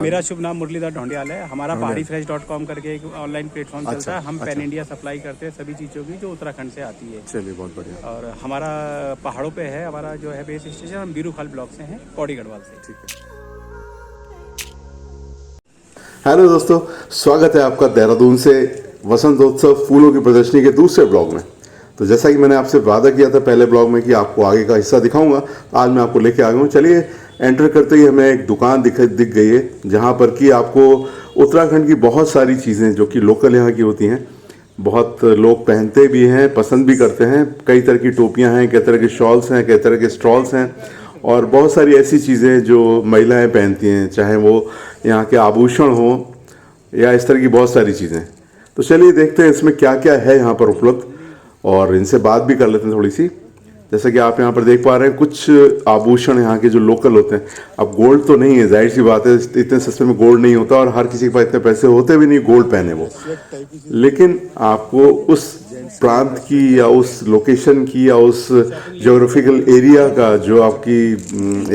मेरा शुभ नाम मुरलीधर ढोंडियाल है। हमारा पहाड़ीफ्रेश.com करके एक ऑनलाइन प्लेटफॉर्म चलता है। हम पैन इंडिया सप्लाई करते हैं सभी चीज़ों की जो उत्तराखंड से आती है। चलिए बहुत बढ़िया। और हमारा पहाड़ों पे है, हमारा जो है बेस स्टेशन। हम बीरूखाल ब्लॉक से हैं, पौड़ी गढ़वाल से। ठीक है। हेलो दोस्तों, स्वागत है आपका देहरादून से वसंतोत्सव फूलों की प्रदर्शनी के दूसरे ब्लॉग में। तो जैसा कि मैंने आपसे वादा किया था पहले ब्लॉग में कि आपको आगे का हिस्सा दिखाऊंगा, आज मैं आपको लेके आ गया हूँ। चलिए, एंटर करते ही हमें एक दुकान दिख गई है जहाँ पर कि आपको उत्तराखंड की बहुत सारी चीज़ें जो कि लोकल यहाँ की होती हैं, बहुत लोग पहनते भी हैं, पसंद भी करते हैं। कई तरह की टोपियाँ हैं, कई तरह के शॉल्स हैं, कई तरह के स्टॉल्स हैं और बहुत सारी ऐसी चीज़ें जो महिलाएं पहनती हैं, चाहे वो यहाँ के आभूषण हो या इस तरह की बहुत सारी चीज़ें। तो चलिए देखते हैं इसमें क्या क्या है यहाँ पर उपलब्ध और इनसे बात भी कर लेते हैं थोड़ी सी। जैसा कि आप यहाँ पर देख पा रहे हैं, कुछ आभूषण यहाँ के जो लोकल होते हैं। अब गोल्ड तो नहीं है, जाहिर सी बात है, इतने सस्ते में गोल्ड नहीं होता और हर किसी के पास इतने पैसे होते भी नहीं गोल्ड पहने वो। लेकिन आपको उस प्रांत की या उस लोकेशन की या उस ज्योग्राफिकल एरिया का जो आपकी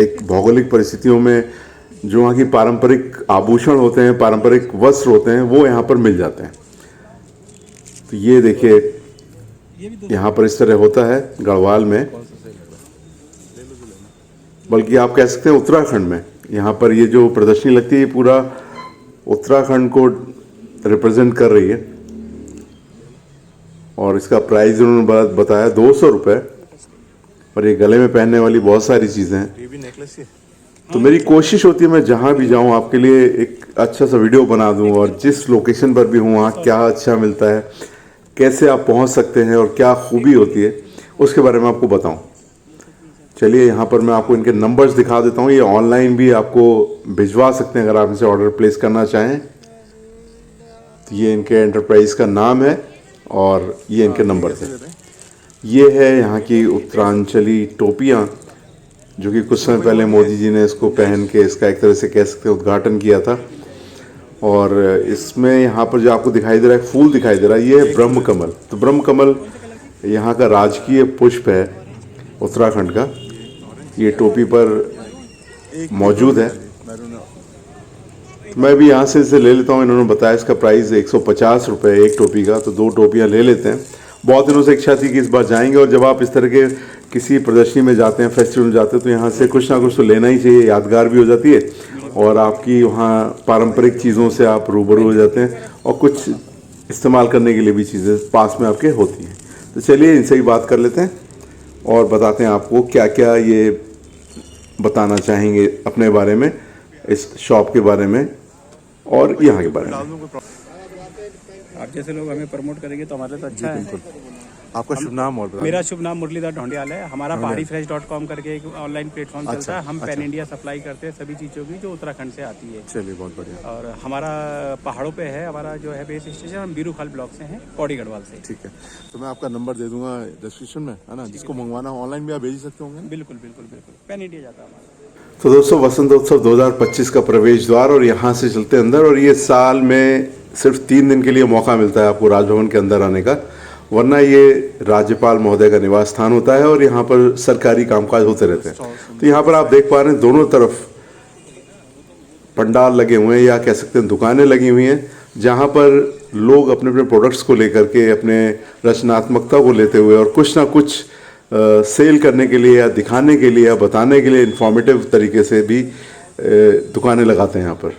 एक भौगोलिक परिस्थितियों में जो वहाँ की पारंपरिक आभूषण होते हैं, पारंपरिक वस्त्र होते हैं, वो यहाँ पर मिल जाते हैं। तो ये देखिए, यहाँ पर इस तरह होता है गढ़वाल में, बल्कि आप कह सकते हैं उत्तराखंड में। यहाँ पर ये जो प्रदर्शनी लगती है पूरा उत्तराखंड को रिप्रेजेंट कर रही है और इसका प्राइस उन्होंने बताया 200 रुपये। और ये गले में पहनने वाली बहुत सारी चीज़ें हैं। ये भी नेकलेस है। तो मेरी कोशिश होती है मैं जहाँ भी जाऊँ आपके लिए एक अच्छा सा वीडियो बना दूँ और जिस लोकेशन पर भी हूँ वहाँ क्या अच्छा मिलता है, कैसे आप पहुंच सकते हैं और क्या खूबी होती है उसके बारे में आपको बताऊं। चलिए, यहाँ पर मैं आपको इनके नंबर्स दिखा देता हूँ। ये ऑनलाइन भी आपको भिजवा सकते हैं अगर आप इनसे ऑर्डर प्लेस करना चाहें। तो ये इनके एंटरप्राइज का नाम है और ये इनके नंबर थे। ये है यहाँ की उत्तरांचली टोपियाँ जो कि कुछ समय पहले मोदी जी ने इसको पहन के इसका एक तरह से कह सकते हैं उद्घाटन किया था। और इसमें यहाँ पर जो आपको दिखाई दे रहा है, फूल दिखाई दे रहा है, ये है ब्रह्म कमल। तो ब्रह्म कमल यहाँ का राजकीय पुष्प है उत्तराखंड का। ये टोपी पर मौजूद है। तो मैं भी यहाँ से इसे ले लेता हूँ। इन्होंने बताया इसका प्राइस 150 रुपये एक टोपी का, तो 2 टोपियाँ ले लेते हैं। बहुत दिनों से इच्छा थी कि इस बार जाएंगे और जब आप इस तरह के किसी प्रदर्शनी में जाते हैं, फेस्टिवल में जाते हैं, तो यहाँ से कुछ ना कुछ तो लेना ही चाहिए, यादगार भी हो जाती है और आपकी वहाँ पारंपरिक चीज़ों से आप रूबरू हो जाते हैं और कुछ इस्तेमाल करने के लिए भी चीज़ें पास में आपके होती हैं। तो चलिए इनसे ही बात कर लेते हैं और बताते हैं आपको क्या क्या ये बताना चाहेंगे अपने बारे में, इस शॉप के बारे में और यहाँ के बारे में। आप जैसे लोग हमें प्रमोट करेंगे तो हमारे तो अच्छा है। आपका शुभ नाम और मेरा शुभ नाम मुरलीधर ढोंडियाल है। हमारा पहाड़ीफ्रेश.com करके एक ऑनलाइन प्लेटफॉर्म चलता है। हम पैन इंडिया सप्लाई करते हैं सभी चीज़ों की जो उत्तराखंड से आती है। चलिए बहुत बढ़िया। और हमारा पहाड़ों पे है, हमारा जो है बेस स्टेशन। हम बीरूखाल ब्लॉक से हैं, पौड़ी गढ़वाल से। ठीक है, तो मैं आपका नंबर दे दूंगा डिस्क्रिप्शन में, है ना। जिसको मंगवाना हो ऑनलाइन भी आप भेज सकते होंगे। बिल्कुल बिल्कुल बिल्कुल, पैन इंडिया जाता है हमारा। तो दोस्तों, वसंतोत्सव 2025 का प्रवेश द्वार और यहाँ से चलते अंदर। और ये साल में सिर्फ 3 दिन के लिए मौका मिलता है आपको राजभवन के अंदर आने का, वरना ये राज्यपाल महोदय का निवास स्थान होता है और यहाँ पर सरकारी कामकाज होते रहते हैं। तो यहाँ पर आप देख पा रहे हैं दोनों तरफ पंडाल लगे हुए हैं या कह सकते हैं दुकानें लगी हुई हैं, जहाँ पर लोग अपने अपने प्रोडक्ट्स को लेकर के अपने रचनात्मकता को लेते हुए और कुछ ना कुछ सेल करने के लिए या दिखाने के लिए या बताने के लिए इंफॉर्मेटिव तरीके से भी दुकानें लगाते हैं यहाँ पर।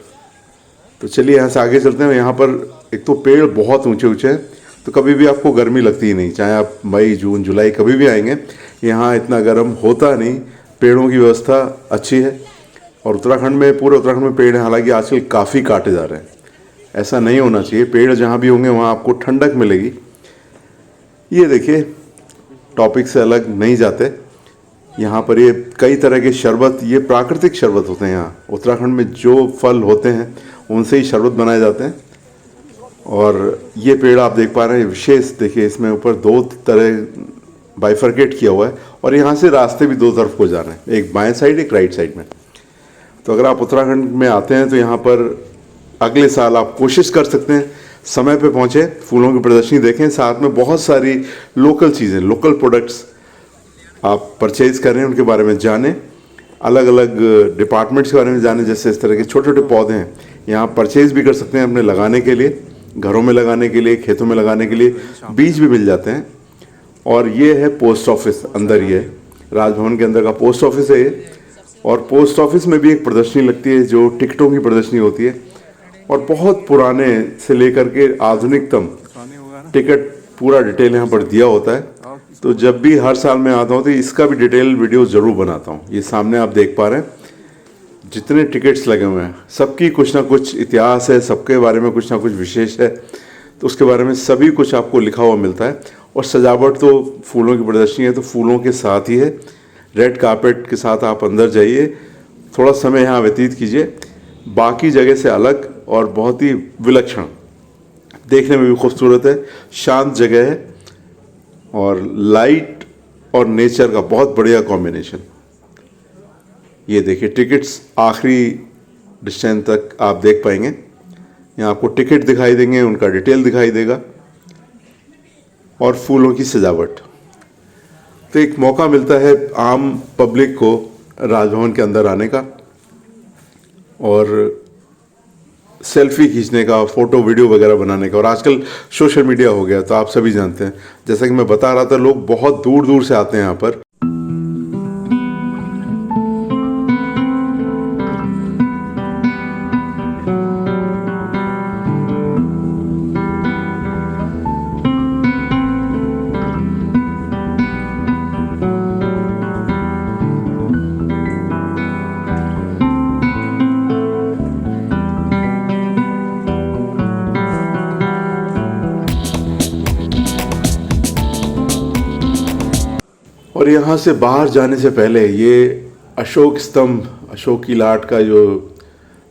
तो चलिए यहाँ से आगे चलते हैं। यहाँ पर एक तो पेड़ बहुत ऊंचे ऊंचे हैं, तो कभी भी आपको गर्मी लगती ही नहीं, चाहे आप मई जून जुलाई कभी भी आएंगे, यहाँ इतना गर्म होता नहीं। पेड़ों की व्यवस्था अच्छी है और उत्तराखंड में, पूरे उत्तराखंड में पेड़ हैं। हालांकि आजकल काफ़ी काटे जा रहे हैं, ऐसा नहीं होना चाहिए। पेड़ जहाँ भी होंगे वहाँ आपको ठंडक मिलेगी। ये देखिए, टॉपिक से अलग नहीं जाते। यहाँ पर ये कई तरह के शरबत, ये प्राकृतिक शरबत होते हैं। यहाँ उत्तराखंड में जो फल होते हैं उनसे ही शरबत बनाए जाते हैं। और ये पेड़ आप देख पा रहे हैं विशेष, देखिए इसमें ऊपर 2 तरह बाइफरकेट किया हुआ है और यहाँ से रास्ते भी 2 तरफ को जा रहे हैं, एक बाएं साइड एक राइट साइड में। तो अगर आप उत्तराखंड में आते हैं तो यहाँ पर अगले साल आप कोशिश कर सकते हैं समय पे पहुँचे, फूलों की प्रदर्शनी देखें, साथ में बहुत सारी लोकल चीज़ें, लोकल प्रोडक्ट्स आप परचेज करें, उनके बारे में जानें अलग अलग डिपार्टमेंट्स के बारे में जाने, जैसे इस तरह के छोटे छोटे पौधे हैं यहाँ परचेज भी कर सकते हैं अपने लगाने के लिए, घरों में लगाने के लिए, खेतों में लगाने के लिए बीज भी मिल जाते हैं। और ये है पोस्ट ऑफिस, अंदर ये राजभवन के अंदर का पोस्ट ऑफिस है ये। और पोस्ट ऑफिस में भी एक प्रदर्शनी लगती है जो टिकटों की प्रदर्शनी होती है, और बहुत पुराने से लेकर के आधुनिकतम टिकट पूरा डिटेल यहाँ पर दिया होता है। तो जब भी हर साल मैं आता हूँ तो इसका भी डिटेल वीडियो ज़रूर बनाता हूँ। ये सामने आप देख पा रहे हैं जितने टिकट्स लगे हुए हैं, सबकी कुछ ना कुछ इतिहास है, सबके बारे में कुछ ना कुछ विशेष है, तो उसके बारे में सभी कुछ आपको लिखा हुआ मिलता है। और सजावट तो फूलों की प्रदर्शनी है तो फूलों के साथ ही है, रेड कारपेट के साथ आप अंदर जाइए, थोड़ा समय यहाँ व्यतीत कीजिए, बाकी जगह से अलग और बहुत ही विलक्षण, देखने में भी खूबसूरत है, शांत जगह है और लाइट और नेचर का बहुत बढ़िया कॉम्बिनेशन। ये देखिए टिकट्स आखिरी डिस्टेंस तक आप देख पाएंगे, यहाँ आपको टिकट दिखाई देंगे, उनका डिटेल दिखाई देगा और फूलों की सजावट। तो एक मौका मिलता है आम पब्लिक को राजभवन के अंदर आने का और सेल्फी खींचने का, फ़ोटो वीडियो वगैरह बनाने का। और आजकल सोशल मीडिया हो गया तो आप सभी जानते हैं, जैसा कि मैं बता रहा था, लोग बहुत दूर दूर से आते हैं यहाँ पर। और यहाँ से बाहर जाने से पहले ये अशोक स्तंभ, अशोक की लाट का जो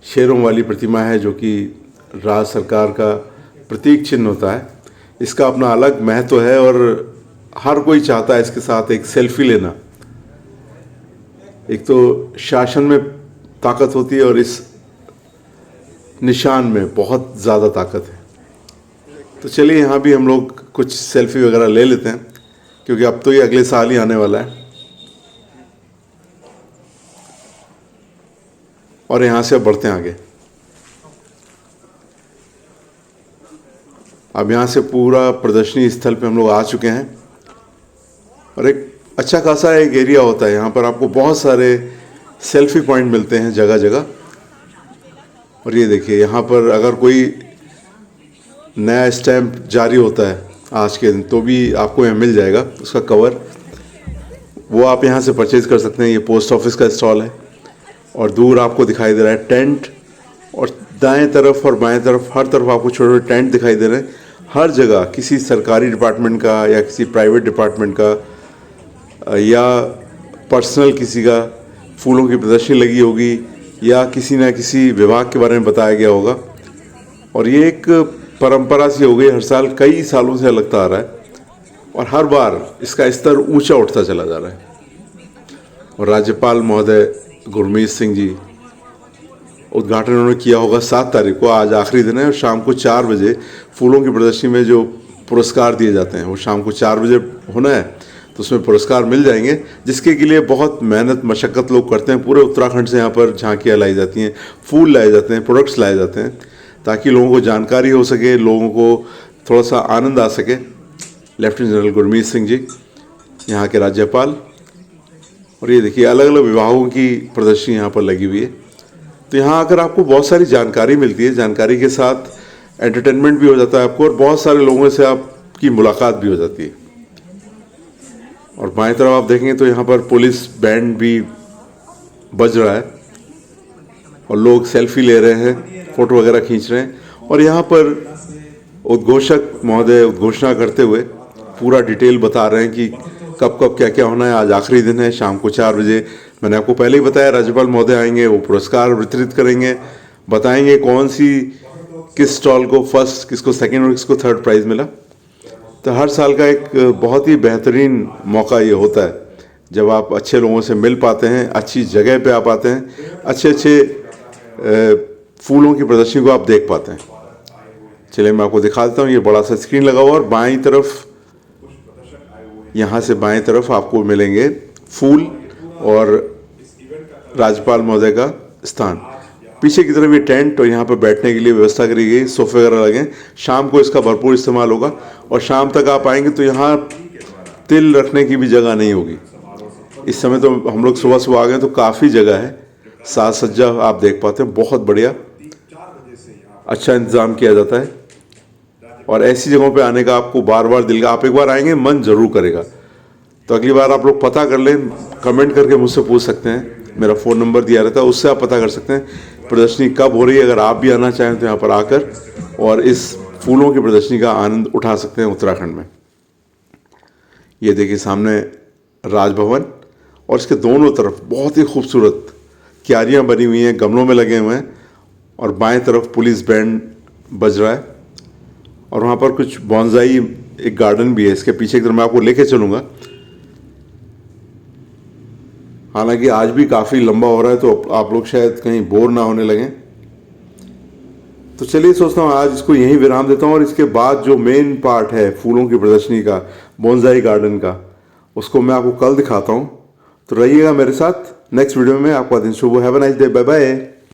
शेरों वाली प्रतिमा है, जो कि राज्य सरकार का प्रतीक चिन्ह होता है, इसका अपना अलग महत्व है और हर कोई चाहता है इसके साथ एक सेल्फी लेना। एक तो शासन में ताकत होती है और इस निशान में बहुत ज़्यादा ताकत है। तो चलिए यहाँ भी हम लोग कुछ सेल्फी वगैरह ले लेते हैं, क्योंकि अब तो ये अगले साल ही आने वाला है। और यहाँ से अब बढ़ते हैं आगे। अब यहाँ से पूरा प्रदर्शनी स्थल पे हम लोग आ चुके हैं और एक अच्छा खासा एक एरिया होता है यहाँ पर, आपको बहुत सारे सेल्फी पॉइंट मिलते हैं जगह जगह। और ये देखिए यहाँ पर अगर कोई नया स्टैम्प जारी होता है आज के दिन तो भी आपको यहाँ मिल जाएगा उसका कवर, वो आप यहाँ से परचेज कर सकते हैं। ये पोस्ट ऑफिस का स्टॉल है और दूर आपको दिखाई दे रहा है टेंट, और दाएं तरफ और बाएं तरफ हर तरफ आपको छोटे छोटे टेंट दिखाई दे रहे हैं। हर जगह किसी सरकारी डिपार्टमेंट का या किसी प्राइवेट डिपार्टमेंट का या पर्सनल किसी का फूलों की प्रदर्शनी लगी होगी या किसी न किसी विभाग के बारे में बताया गया होगा। और ये एक परंपरा सी हो गई, हर साल कई सालों से लगता आ रहा है और हर बार इसका स्तर ऊंचा उठता चला जा रहा है। और राज्यपाल महोदय गुरमीत सिंह जी उद्घाटन उन्होंने किया होगा 7 तारीख को, आज आखिरी दिन है। और शाम को 4 बजे फूलों की प्रदर्शनी में जो पुरस्कार दिए जाते हैं वो शाम को 4 बजे होना है, तो उसमें पुरस्कार मिल जाएंगे, जिसके के लिए बहुत मेहनत मशक्क़त लोग करते हैं। पूरे उत्तराखंड से यहाँ पर झांकियाँ लाई जाती हैं, फूल लाए जाते हैं, प्रोडक्ट्स लाए जाते हैं, ताकि लोगों को जानकारी हो सके, लोगों को थोड़ा सा आनंद आ सके। लेफ्टिनेंट जनरल गुरमीत सिंह जी यहाँ के राज्यपाल। और ये देखिए अलग अलग विभागों की प्रदर्शनी यहाँ पर लगी हुई है। तो यहाँ आकर आपको बहुत सारी जानकारी मिलती है, जानकारी के साथ एंटरटेनमेंट भी हो जाता है आपको और बहुत सारे लोगों से आपकी मुलाकात भी हो जाती है। और बाएं तरफ आप देखेंगे तो यहाँ पर पुलिस बैंड भी बज रहा है और लोग सेल्फी ले रहे हैं, फ़ोटो वगैरह खींच रहे हैं। और यहाँ पर उद्घोषक महोदय उद्घोषणा करते हुए पूरा डिटेल बता रहे हैं कि कब कब क्या क्या होना है। आज आखिरी दिन है, शाम को 4 बजे मैंने आपको पहले ही बताया राज्यपाल महोदय आएंगे, वो पुरस्कार वितरित करेंगे, बताएंगे कौन सी किस स्टॉल को फर्स्ट, किसको सेकंड और किसको थर्ड प्राइज़ मिला। तो हर साल का एक बहुत ही बेहतरीन मौका ये होता है जब आप अच्छे लोगों से मिल पाते हैं, अच्छी जगह पे आप आते हैं, अच्छे अच्छे फूलों की प्रदर्शनी को आप देख पाते हैं। चलिए मैं आपको दिखा देता हूँ, ये बड़ा सा स्क्रीन लगा हुआ और बाईं तरफ, यहाँ से बाएं तरफ आपको मिलेंगे फूल और राज्यपाल महोदय का स्थान। पीछे की तरफ ये टेंट और यहाँ पर बैठने के लिए व्यवस्था करी गई, सोफे वगैरह लगे। शाम को इसका भरपूर इस्तेमाल होगा और शाम तक आप आएंगे तो यहाँ तिल रखने की भी जगह नहीं होगी। इस समय तो हम लोग सुबह सुबह आ गए तो काफ़ी जगह है, साज सज्जा आप देख पाते हैं, बहुत बढ़िया अच्छा इंतज़ाम किया जाता है। और ऐसी जगहों पे आने का आपको बार बार दिल का, आप एक बार आएंगे मन ज़रूर करेगा। तो अगली बार आप लोग पता कर लें, कमेंट करके मुझसे पूछ सकते हैं, मेरा फ़ोन नंबर दिया रहता है, उससे आप पता कर सकते हैं प्रदर्शनी कब हो रही है। अगर आप भी आना चाहें तो यहाँ पर आकर और इस फूलों की प्रदर्शनी का आनंद उठा सकते हैं उत्तराखंड में। ये देखिए सामने राजभवन और इसके दोनों तरफ बहुत ही खूबसूरत क्यारियाँ बनी हुई हैं, गमलों में लगे हुए हैं और बाएं तरफ पुलिस बैंड बज रहा है। और वहाँ पर कुछ बॉन्साई एक गार्डन भी है, इसके पीछे की तरफ मैं आपको लेके चलूँगा। हालांकि आज भी काफ़ी लंबा हो रहा है तो आप लोग शायद कहीं बोर ना होने लगें। तो चलिए सोचता हूँ आज इसको यहीं विराम देता हूँ और इसके बाद जो मेन पार्ट है फूलों की प्रदर्शनी का, बॉन्साई गार्डन का, उसको मैं आपको कल दिखाता हूँ। तो रहिएगा मेरे साथ। नेक्स्ट वीडियो में आपका दिन शुभ हो। Have a nice day, bye bye.